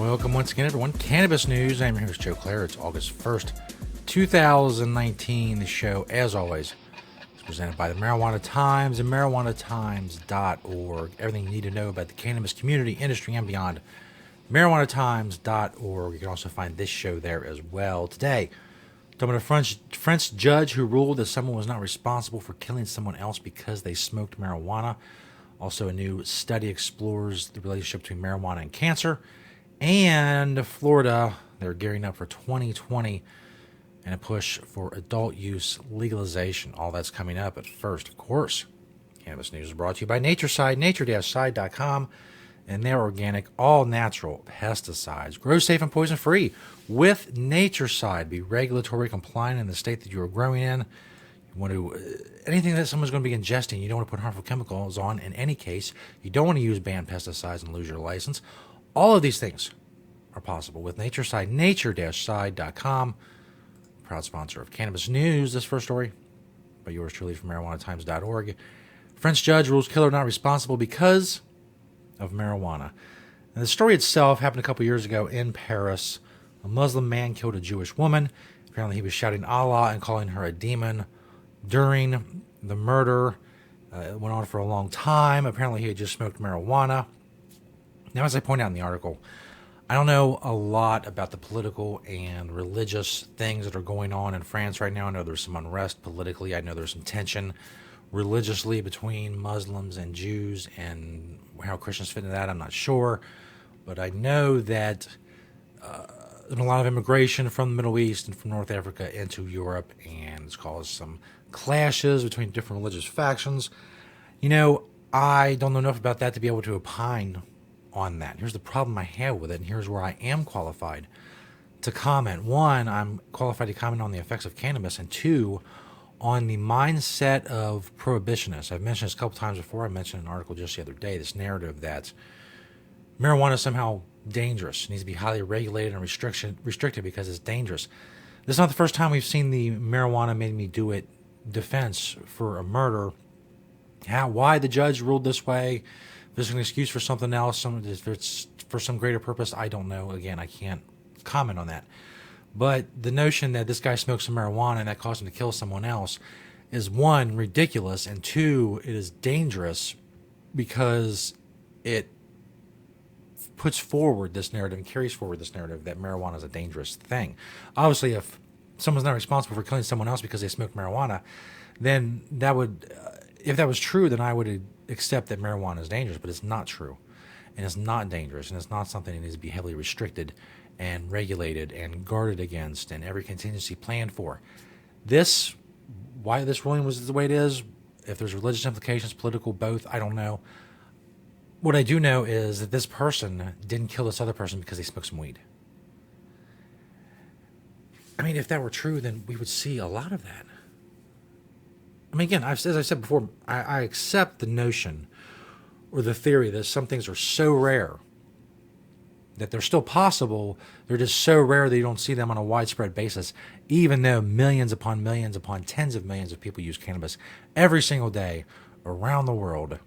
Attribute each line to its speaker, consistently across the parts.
Speaker 1: Welcome once again, everyone. Cannabis news. I'm your host, Joe Klare. It's August 1st, 2019. The show, as always, is presented by the Marijuana Times and marijuanatimes.org. Everything you need to know about the cannabis community, industry, and beyond. marijuanatimes.org. You can also find this show there as well. Today, talking about a French judge who ruled that someone was not responsible for killing someone else because they smoked marijuana. Also, a new study explores the relationship between marijuana and cancer. And Florida, they're gearing up for 2020 and a push for adult use legalization. All that's coming up. But first, of course, Cannabis News is brought to you by Natureside, nature-side.com, and their organic, all-natural pesticides. Grow safe and poison-free with Natureside. Be regulatory compliant in the state that you are growing in. You want to anything that someone's going to be ingesting, you don't want to put harmful chemicals on in any case. You don't want to use banned pesticides and lose your license. All of these things are possible with Natureside, nature-side.com. Proud sponsor of Cannabis News. This first story by yours truly from marijuanatimes.org. French judge rules killer not responsible because of marijuana. And the story itself happened a couple years ago in Paris. A Muslim man killed a Jewish woman. Apparently he was shouting Allah and calling her a demon during the murder. It went on for a long time. Apparently he had just smoked marijuana. Now, as I point out in the article, I don't know a lot about the political and religious things that are going on in France right now. I know there's some unrest politically. I know there's some tension religiously between Muslims and Jews, and how Christians fit into that, I'm not sure. But I know that there's been a lot of immigration from the Middle East and from North Africa into Europe, and it's caused some clashes between different religious factions. You know, I don't know enough about that to be able to opine on that. Here's the problem I have with it, and here's where I am qualified to comment. One, I'm qualified to comment on the effects of cannabis, and two, on the mindset of prohibitionists. I've mentioned this a couple times before. I mentioned an article just the other day, this narrative that marijuana is somehow dangerous, it needs to be highly regulated and restricted because it's dangerous. This is not the first time we've seen the marijuana made me do it defense for a murder. Why the judge ruled this way, if there's an excuse for something else, if it's for some greater purpose, I don't know. Again, I can't comment on that. But the notion that this guy smoked some marijuana and that caused him to kill someone else is, one, ridiculous, and two, it is dangerous because it puts forward this narrative and carries forward this narrative that marijuana is a dangerous thing. Obviously, if someone's not responsible for killing someone else because they smoked marijuana, then that would, if that was true, then I would accept that marijuana is dangerous, but it's not true. And it's not dangerous, and it's not something that needs to be heavily restricted and regulated and guarded against and every contingency planned for. Why this ruling was the way it is, if there's religious implications, political, both, I don't know. What I do know is that this person didn't kill this other person because they smoked some weed. I mean, if that were true, then we would see a lot of that. I mean, again, as I said before, I accept the notion or the theory that some things are so rare that they're still possible. They're just so rare that you don't see them on a widespread basis, even though millions upon tens of millions of people use cannabis every single day around the world.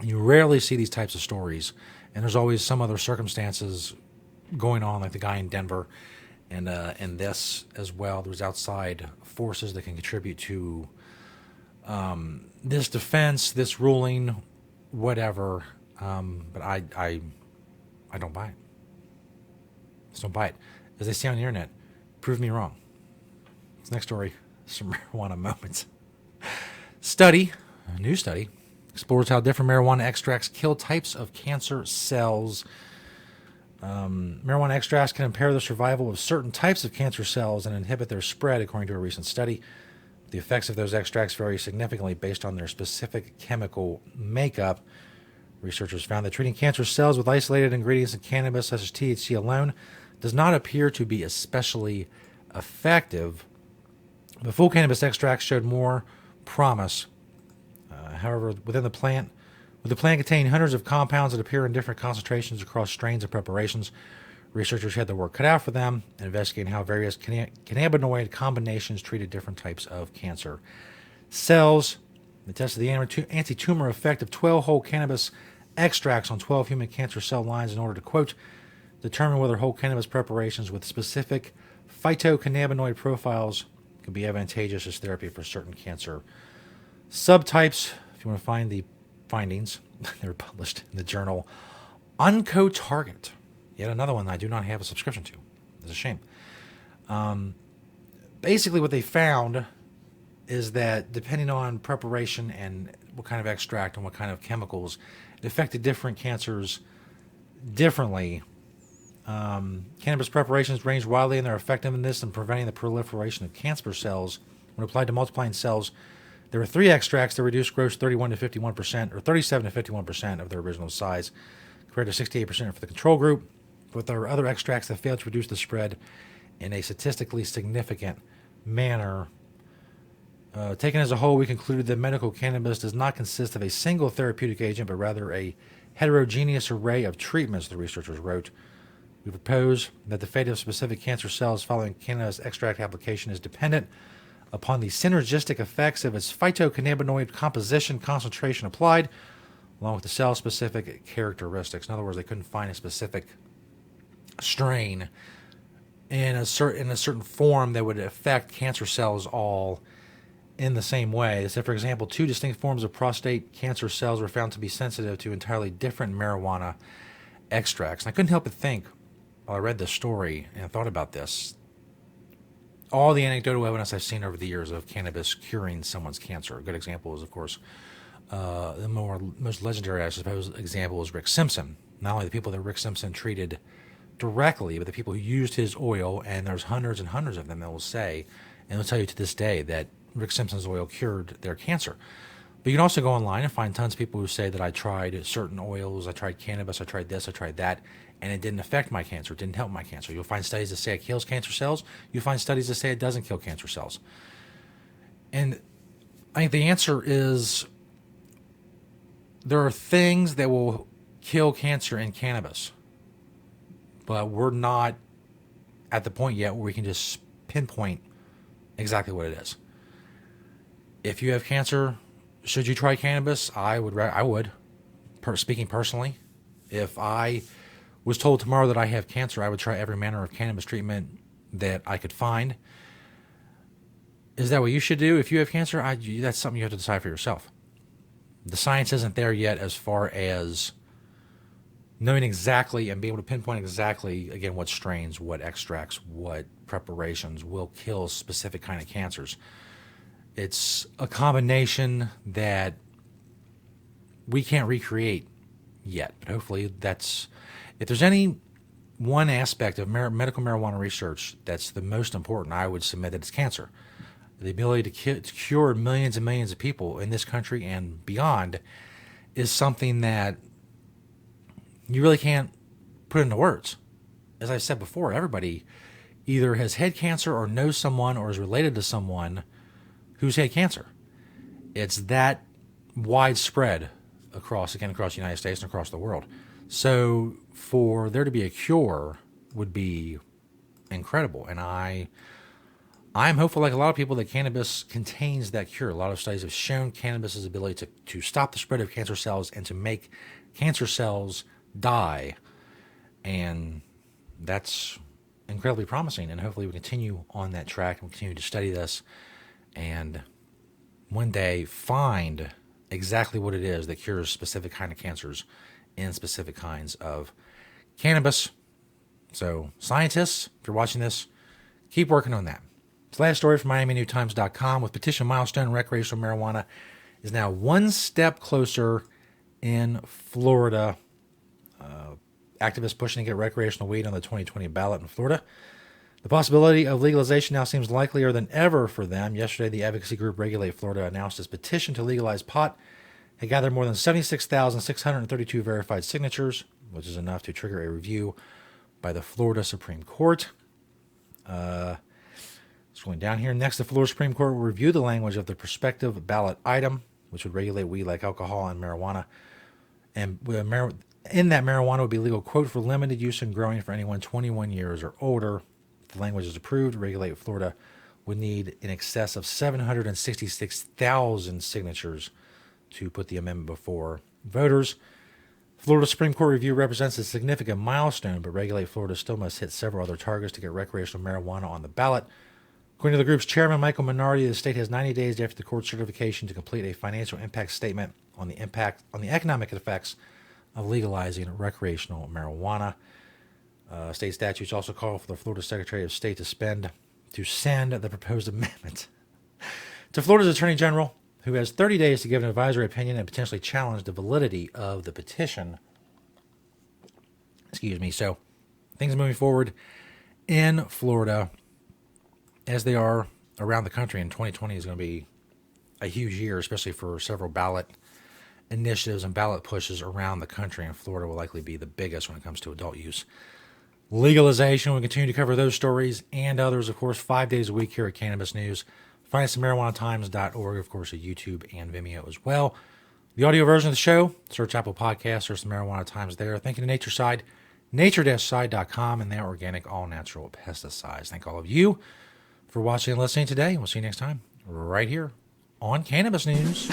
Speaker 1: You rarely see these types of stories, and there's always some other circumstances going on, like the guy in Denver, and this as well. There's outside forces that can contribute to this defense, this ruling, whatever. But I don't buy it. Just don't buy it. As they say on the internet, prove me wrong. This next story, some marijuana moments. A new study, explores how different marijuana extracts kill types of cancer cells. Marijuana extracts can impair the survival of certain types of cancer cells and inhibit their spread, according to a recent study. The effects of those extracts vary significantly based on their specific chemical makeup. Researchers found that treating cancer cells with isolated ingredients in cannabis, such as THC alone, does not appear to be especially effective. The full cannabis extracts showed more promise. However, with the plant containing hundreds of compounds that appear in different concentrations across strains and preparations, researchers had the work cut out for them, investigating how various cannabinoid combinations treated different types of cancer cells. They tested the anti-tumor effect of 12 whole cannabis extracts on 12 human cancer cell lines in order to, quote, determine whether whole cannabis preparations with specific phytocannabinoid profiles can be advantageous as therapy for certain cancer subtypes. If you want to find the findings, they were published in the journal Oncotarget. Yet another one I do not have a subscription to. It's a shame. Basically, what they found is that depending on preparation and what kind of extract and what kind of chemicals, it affected different cancers differently. Cannabis preparations range widely in their effectiveness in preventing the proliferation of cancer cells. When applied to multiplying cells, there were 3 extracts that reduced gross 31 to 51%, or 37 to 51% of their original size, compared to 68% for the control group. But there were other extracts that failed to reduce the spread in a statistically significant manner. Taken as a whole, we concluded that medical cannabis does not consist of a single therapeutic agent, but rather a heterogeneous array of treatments, the researchers wrote. We propose that the fate of specific cancer cells following cannabis extract application is dependent upon the synergistic effects of its phytocannabinoid composition concentration applied, along with the cell-specific characteristics. In other words, they couldn't find a specific strain in a certain form that would affect cancer cells all in the same way. So, for example, 2 distinct forms of prostate cancer cells were found to be sensitive to entirely different marijuana extracts. And I couldn't help but think, while I read this story and thought about this, all the anecdotal evidence I've seen over the years of cannabis curing someone's cancer. A good example is, of course, the most legendary, I suppose, example is Rick Simpson. Not only the people that Rick Simpson treated directly, but the people who used his oil, and there's hundreds and hundreds of them that will say, and they'll tell you to this day, that Rick Simpson's oil cured their cancer. But you can also go online and find tons of people who say that I tried certain oils, I tried cannabis, I tried this, I tried that, and it didn't affect my cancer, it didn't help my cancer. You'll find studies that say it kills cancer cells. You'll find studies that say it doesn't kill cancer cells. And I think the answer is there are things that will kill cancer in cannabis, but we're not at the point yet where we can just pinpoint exactly what it is. If you have cancer, should you try cannabis? I would. Speaking personally, if I was told tomorrow that I have cancer, I would try every manner of cannabis treatment that I could find. Is that what you should do if you have cancer? That's something you have to decide for yourself. The science isn't there yet as far as knowing exactly and being able to pinpoint exactly, again, what strains, what extracts, what preparations will kill specific kind of cancers. It's a combination that we can't recreate yet, but hopefully that's, if there's any one aspect of medical marijuana research that's the most important, I would submit that it's cancer. The ability to cure millions and millions of people in this country and beyond is something that you really can't put into words. As I said before, everybody either has had cancer or knows someone or is related to someone who's had cancer. It's that widespread across the United States and across the world. So for there to be a cure would be incredible. And I'm hopeful, like a lot of people, that cannabis contains that cure. A lot of studies have shown cannabis's ability to stop the spread of cancer cells and to make cancer cells die. And that's incredibly promising. And hopefully we continue on that track and continue to study this and one day find exactly what it is that cures specific kind of cancers in specific kinds of cannabis. So scientists, if you're watching this, keep working on that. This last story from MiamiNewTimes.com, with Petition Milestone, recreational marijuana is now one step closer in Florida. Activists pushing to get recreational weed on the 2020 ballot in Florida. The possibility of legalization now seems likelier than ever for them. Yesterday, the advocacy group Regulate Florida announced its petition to legalize pot had gathered more than 76,632 verified signatures, which is enough to trigger a review by the Florida Supreme Court. Scrolling down here, next, the Florida Supreme Court will review the language of the prospective ballot item, which would regulate weed like alcohol and marijuana. And in that, marijuana would be legal, quote, for limited use and growing for anyone 21 years or older. If the language is approved, Regulate Florida would need in excess of 766,000 signatures to put the amendment before voters. Florida Supreme Court review represents a significant milestone, but Regulate Florida still must hit several other targets to get recreational marijuana on the ballot. According to the group's chairman, Michael Minardi, the state has 90 days after the court certification to complete a financial impact statement on the economic effects of legalizing recreational marijuana. State statutes also call for the Florida Secretary of State to send the proposed amendment to Florida's Attorney General, who has 30 days to give an advisory opinion and potentially challenge the validity of the petition. So things moving forward in Florida as they are around the country. And 2020 is going to be a huge year, especially for several ballot initiatives and ballot pushes around the country. And Florida will likely be the biggest when it comes to adult use legalization. We'll continue to cover those stories and others, of course, 5 days a week here at Cannabis News. Find us at marijuanatimes.org, of course, at YouTube and Vimeo as well. The audio version of the show, search Apple Podcasts, search the Marijuana Times there. Thank you to Nature Side, nature-side.com, and their organic, all-natural pesticides. Thank all of you for watching and listening today. We'll see you next time right here on Cannabis News.